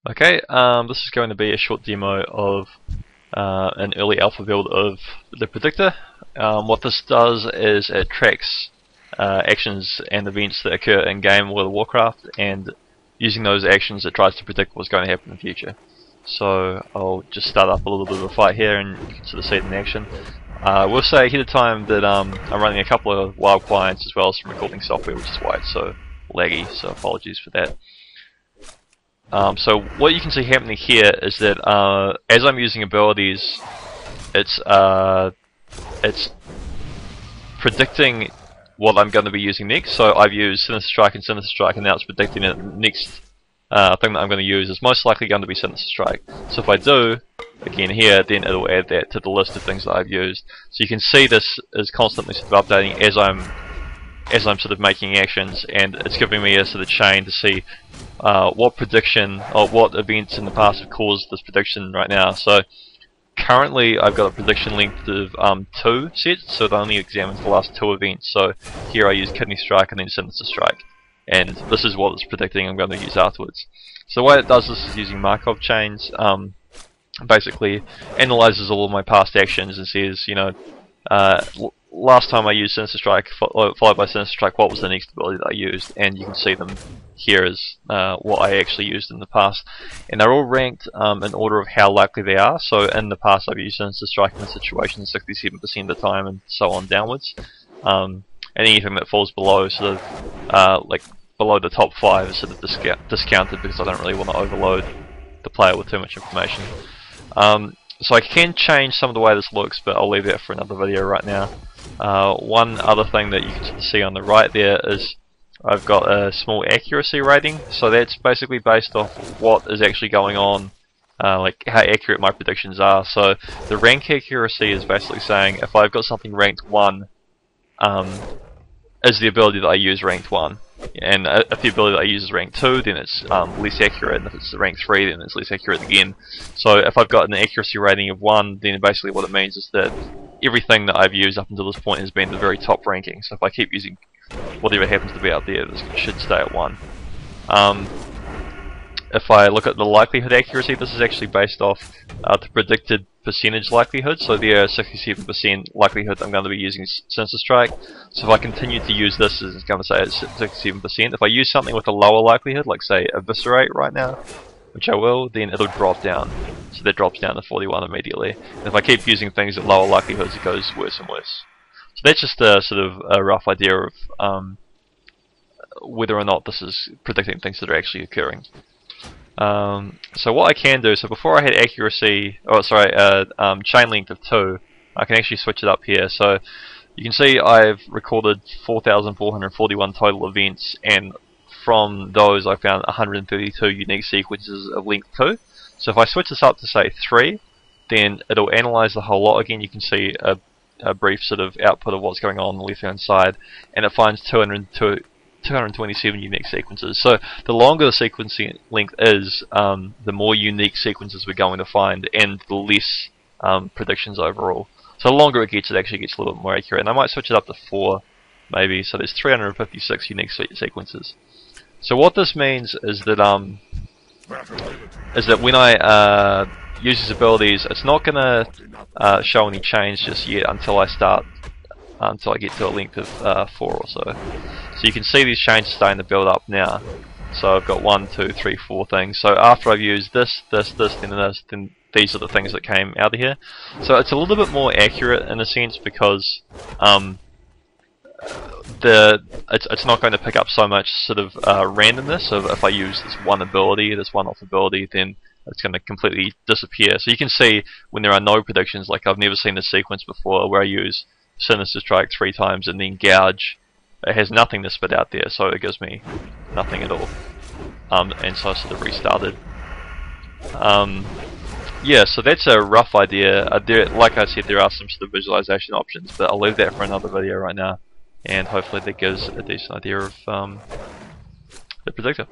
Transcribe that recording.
Okay, this is going to be a short demo of an early alpha build of the Predictor. What this does is it tracks actions and events that occur in game World of Warcraft, and using those actions it tries to predict what's going to happen in the future. So I'll just start up a little bit of a fight here and you can sort of see it in action. We'll say ahead of time that I'm running a couple of WoW clients as well as some recording software, which is why it's so laggy, so apologies for that. So what you can see happening here is that as I'm using abilities, it's predicting what I'm going to be using next. So I've used Sinister Strike and Sinister Strike, and now it's predicting that the next thing that I'm going to use is most likely going to be Sinister Strike. So if I do, again here, then it'll add that to the list of things that I've used. So you can see this is constantly sort of updating as I'm sort of making actions, and it's giving me a sort of chain to see what prediction or what events in the past have caused this prediction right now. So currently I've got a prediction length of 2 sets, so it only examines the last 2 events. So here I use Kidney Strike and then Sinister Strike, and this is what it's predicting I'm going to use afterwards. So the way it does this is using Markov chains. Basically analyzes all of my past actions and says, you know, last time I used Sinister Strike followed by Sinister Strike, what was the next ability that I used? And you can see them here as what I actually used in the past, and they're all ranked in order of how likely they are. So in the past I've used Sinister Strike in the situation 67% of the time, and so on downwards. And anything that falls below sort of like below the top 5 is sort of discounted, because I don't really want to overload the player with too much information. So I can change some of the way this looks, but I'll leave that for another video right now. One other thing that you can sort of see on the right there is I've got a small accuracy rating. So that's basically based off what is actually going on, like how accurate my predictions are. So the rank accuracy is basically saying if I've got something ranked 1, is the ability that I use ranked 1. And if the ability that I use is rank 2, then it's less accurate, and if it's rank 3, then it's less accurate again. So if I've got an accuracy rating of 1, then basically what it means is that everything that I've used up until this point has been the very top ranking. So if I keep using whatever happens to be out there, this should stay at 1. If I look at the likelihood accuracy, this is actually based off the predicted percentage likelihood. So there are 67% likelihood I'm going to be using Sinister Strike. So if I continue to use this, it's going to say it's 67%. If I use something with a lower likelihood, like say Eviscerate right now, which I will, then it'll drop down. So that drops down to 41 immediately. And if I keep using things at lower likelihoods, it goes worse and worse. So that's just a sort of a rough idea of whether or not this is predicting things that are actually occurring. So what I can do, so before I had accuracy, chain length of 2, I can actually switch it up here. So you can see I've recorded 4,441 total events, and from those I found 132 unique sequences of length 2. So if I switch this up to say 3, then it'll analyze the whole lot. Again, you can see a brief sort of output of what's going on the left hand side, and it finds 227 unique sequences. So the longer the sequencing length is, the more unique sequences we're going to find, and the less predictions overall. So the longer it gets, it actually gets a little bit more accurate. And I might switch it up to 4, maybe. So there's 356 unique sequences. So what this means is that when I use these abilities, it's not going to show any change just yet until I get to a length of 4 or so. So you can see these changes starting to build up now. So I've got 1, 2, 3, 4 things. So after I've used this, then this, then these are the things that came out of here. So it's a little bit more accurate in a sense, because it's not going to pick up so much sort of randomness. So if I use this one ability, this one off ability, then it's going to completely disappear. So you can see when there are no predictions, like I've never seen this sequence before where I use Sinister Strike 3 times and then Gouge. It has nothing to spit out there, so it gives me nothing at all. And so I sort of restarted. Yeah, so that's a rough idea. Like I said, there are some sort of visualization options, but I'll leave that for another video right now, and hopefully that gives a decent idea of the Predictor.